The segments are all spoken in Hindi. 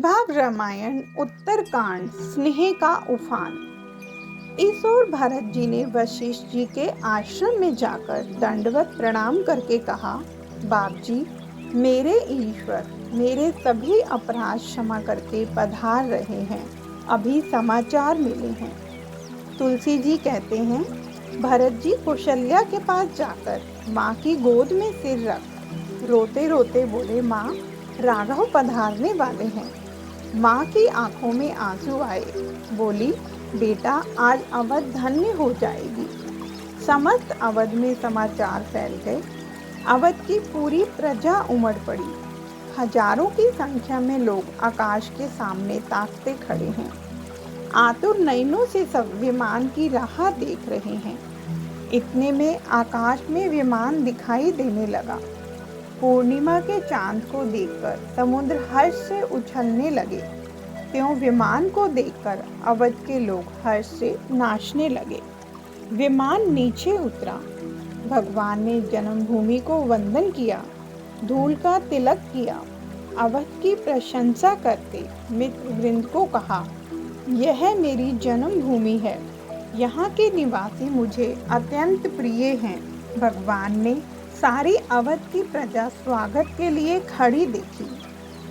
भाव रामायण उत्तरकांड स्नेह का उफान। इस ओर भरत जी ने वशिष्ठ जी के आश्रम में जाकर दंडवत प्रणाम करके कहा, बाप जी, मेरे ईश्वर मेरे सभी अपराध क्षमा करके पधार रहे हैं। अभी समाचार मिले हैं। तुलसी जी कहते हैं, भरत जी कौशल्या के पास जाकर माँ की गोद में सिर रख रोते रोते बोले, माँ, राघव पधारने वाले हैं। माँ की आंखों में आंसू आए। बोली, बेटा, आज अवध धन्य हो जाएगी। समस्त अवध में समाचार फैल गए। अवध की पूरी प्रजा उमड़ पड़ी। हजारों की संख्या में लोग आकाश के सामने ताकते खड़े हैं। आतुर नयनों से सब विमान की राह देख रहे हैं। इतने में आकाश में विमान दिखाई देने लगा। पूर्णिमा के चांद को देखकर समुद्र हर्ष से उछलने लगे। त्यों विमान को देखकर अवध के लोग हर्ष से नाचने लगे। विमान नीचे उतरा। भगवान ने जन्मभूमि को वंदन किया, धूल का तिलक किया। अवध की प्रशंसा करते मित्र वृंद को कहा, यह मेरी जन्मभूमि है। यहाँ के निवासी मुझे अत्यंत प्रिय हैं। भगवान ने सारी अवध की प्रजा स्वागत के लिए खड़ी देखी।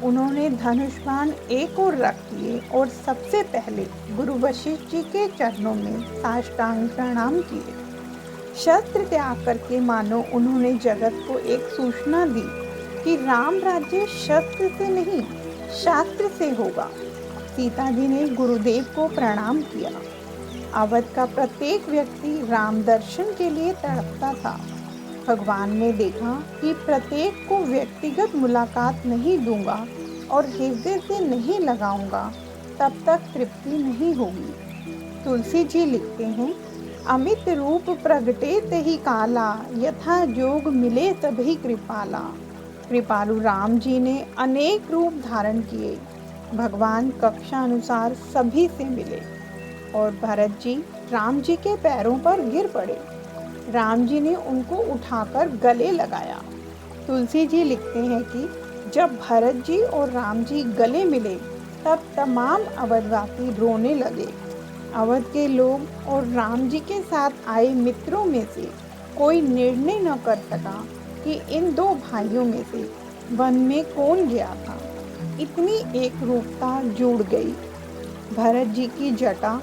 उन्होंने धनुष बाण एक ओर रख दिए और सबसे पहले गुरु वशिष्ठ जी के चरणों में साष्टांग प्रणाम किए। शस्त्र त्याग करके मानो उन्होंने जगत को एक सूचना दी कि राम राज्य शस्त्र से नहीं, शास्त्र से होगा। सीता जी ने गुरुदेव को प्रणाम किया। अवध का प्रत्येक व्यक्ति राम दर्शन के लिए तड़पता था। भगवान ने देखा कि प्रत्येक को व्यक्तिगत मुलाकात नहीं दूंगा और हृदय से नहीं लगाऊंगा, तब तक तृप्ति नहीं होगी। तुलसी जी लिखते हैं, अमित रूप प्रगटे तहि काला, यथा जोग मिले तभी कृपाला। कृपालु राम जी ने अनेक रूप धारण किए। भगवान कक्षा अनुसार सभी से मिले और भरत जी राम जी के पैरों पर गिर पड़े। राम जी ने उनको उठाकर गले लगाया। तुलसी जी लिखते हैं कि जब भरत जी और राम जी गले मिले, तब तमाम अवधवासी रोने लगे। अवध के लोग और राम जी के साथ आए मित्रों में से कोई निर्णय न कर सका कि इन दो भाइयों में से वन में कौन गया था। इतनी एक रूपता जुड़ गई। भरत जी की जटा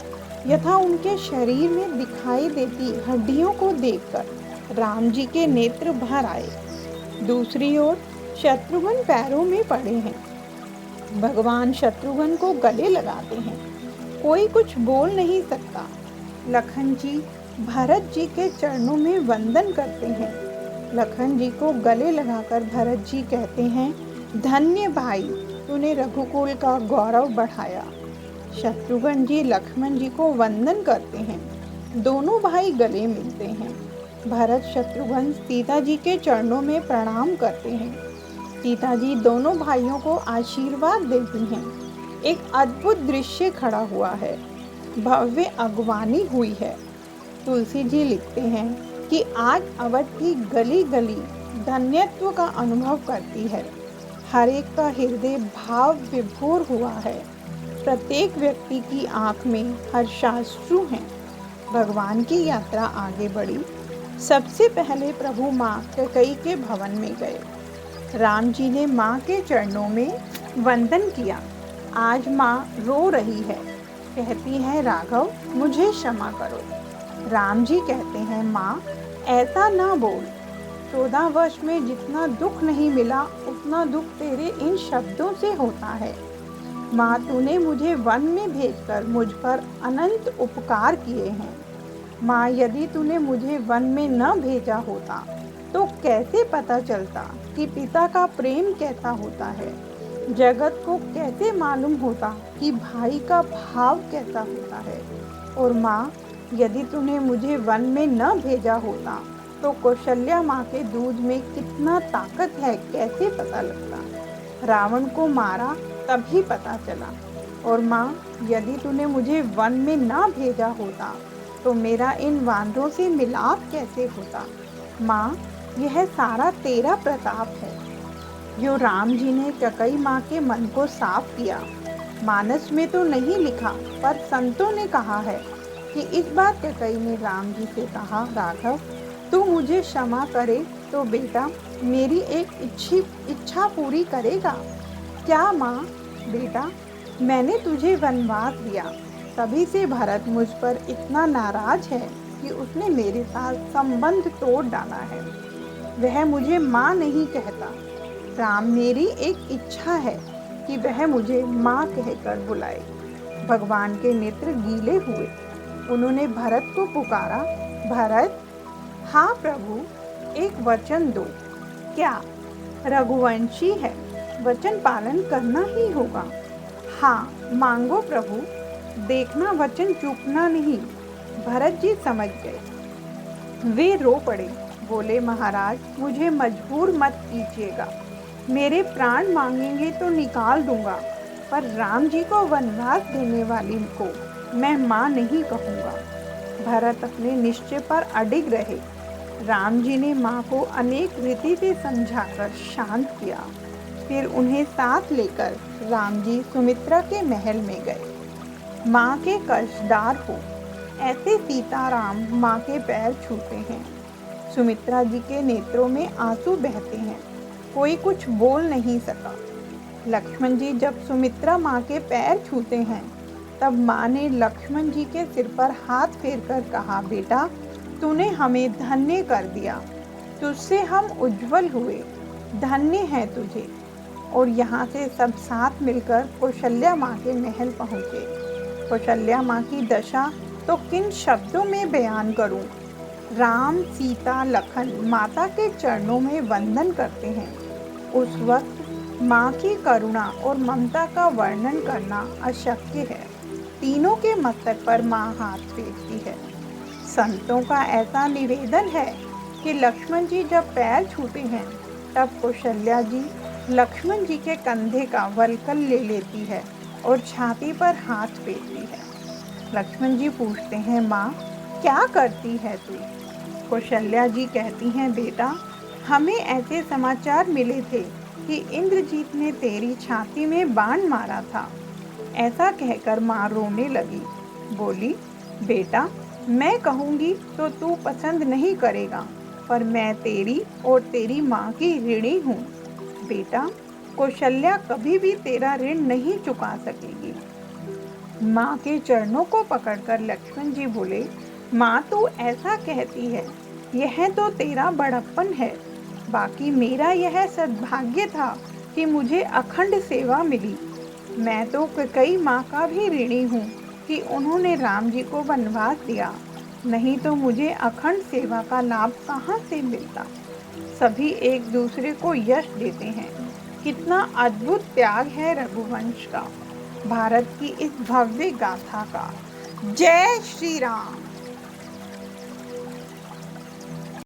यथा उनके शरीर में दिखाई देती हड्डियों को देखकर राम जी के नेत्र भर आए। दूसरी ओर शत्रुघ्न पैरों में पड़े हैं। भगवान शत्रुघ्न को गले लगाते हैं। कोई कुछ बोल नहीं सकता। लखन जी भरत जी के चरणों में वंदन करते हैं। लखन जी को गले लगाकर भरत जी कहते हैं, धन्य भाई, तूने रघुकुल का गौरव बढ़ाया। शत्रुघ्न जी लक्ष्मण जी को वंदन करते हैं। दोनों भाई गले मिलते हैं। भरत शत्रुघ्न सीता जी के चरणों में प्रणाम करते हैं। सीता जी दोनों भाइयों को आशीर्वाद देती हैं। एक अद्भुत दृश्य खड़ा हुआ है। भव्य अगवानी हुई है। तुलसी जी लिखते हैं कि आज अवध की गली गली धन्यत्व का अनुभव करती है। हर एक का हृदय भाव विभोर हुआ है। प्रत्येक व्यक्ति की आंख में हर्षाश्रु हैं। भगवान की यात्रा आगे बढ़ी। सबसे पहले प्रभु माँ कैकेयी के भवन में गए। राम जी ने माँ के चरणों में वंदन किया। आज माँ रो रही है, कहती है, राघव, मुझे क्षमा करो। राम जी कहते हैं, माँ, ऐसा ना बोल। 14 वर्ष में जितना दुख नहीं मिला, उतना दुख तेरे इन शब्दों से होता है। माँ, तूने मुझे वन में भेजकर मुझ पर अनंत उपकार किए हैं। माँ, यदि तूने मुझे वन में न भेजा होता तो कैसे पता चलता कि पिता का प्रेम कैसा होता है। जगत को कैसे मालूम होता कि भाई का भाव कैसा होता है। और माँ, यदि तूने मुझे वन में न भेजा होता तो कौशल्या माँ के दूध में कितना ताकत है कैसे पता लगता। रावण को मारा तभी पता चला। और माँ, यदि तूने मुझे वन में ना भेजा होता तो मेरा इन वानरों से मिलाप कैसे होता। माँ, यह सारा तेरा प्रताप है। जो राम जी ने कैकेयी माँ के मन को साफ किया। मानस में तो नहीं लिखा, पर संतों ने कहा है कि इस बार कैकेयी ने राम जी से कहा, राघव तू मुझे क्षमा करे तो बेटा मेरी एक इच्छा पूरी करेगा। क्या माँ? बेटा मैंने तुझे वनवास दिया, तभी से भरत मुझ पर इतना नाराज है कि उसने मेरे साथ संबंध तोड़ डाला है। वह मुझे माँ नहीं कहता। राम मेरी एक इच्छा है कि वह मुझे माँ कहकर बुलाए। भगवान के नेत्र गीले हुए। उन्होंने भरत को पुकारा, भरत! हाँ प्रभु, एक वचन दो। क्या? रघुवंशी है, वचन पालन करना ही होगा। हाँ मांगो प्रभु, देखना वचन चूकना नहीं। भरत जी समझ गए। वे रो पड़े, बोले महाराज मुझे मजबूर मत कीजिएगा। मेरे प्राण मांगेंगे तो निकाल दूंगा, पर राम जी को वनवास देने वाली को मैं माँ नहीं कहूँगा। भरत अपने निश्चय पर अडिग रहे। राम जी ने माँ को अनेक रीति से समझाकर शांत किया। फिर उन्हें साथ लेकर राम जी सुमित्रा के महल में गए। माँ के कर्जदार हो ऐसे सीताराम माँ के पैर छूते हैं। सुमित्रा जी के नेत्रों में आंसू बहते हैं। कोई कुछ बोल नहीं सका। लक्ष्मण जी जब सुमित्रा माँ के पैर छूते हैं, तब माँ ने लक्ष्मण जी के सिर पर हाथ फेरकर कहा, बेटा तूने हमें धन्य कर दिया, तुझसे हम उज्जवल हुए, धन्य है तुझे। और यहाँ से सब साथ मिलकर कौशल्या माँ के महल पहुँचे। कौशल्या माँ की दशा तो किन शब्दों में बयान करूँ। राम सीता लखन माता के चरणों में वंदन करते हैं। उस वक्त माँ की करुणा और ममता का वर्णन करना अशक्य है। तीनों के मस्तक पर माँ हाथ फेरती है। संतों का ऐसा निवेदन है कि लक्ष्मण जी जब पैर छूते हैं, तब कौशल्या जी लक्ष्मण जी के कंधे का वलकल ले लेती है और छाती पर हाथ फेरती है। लक्ष्मण जी पूछते हैं, माँ क्या करती है तू? कौशल्या जी कहती हैं, बेटा हमें ऐसे समाचार मिले थे कि इंद्रजीत ने तेरी छाती में बाण मारा था। ऐसा कहकर माँ रोने लगी। बोली, बेटा मैं कहूँगी तो तू पसंद नहीं करेगा, पर मैं तेरी और तेरी माँ की ऋणी हूँ। बेटा कौशल्या कभी भी तेरा ऋण नहीं चुका सकेगी। माँ के चरणों को पकड़कर लक्ष्मण जी बोले, माँ तू ऐसा कहती है, यह तो तेरा बड़प्पन है। बाकी मेरा यह सद्भाग्य था कि मुझे अखंड सेवा मिली। मैं तो कैकेयी माँ का भी ऋणी हूँ कि उन्होंने राम जी को वनवास दिया, नहीं तो मुझे अखंड सेवा का लाभ कहाँ से मिलता। सभी एक दूसरे को यश देते हैं। कितना अद्भुत त्याग है रघुवंश का, भारत की इस भव्य गाथा का। जय श्री राम।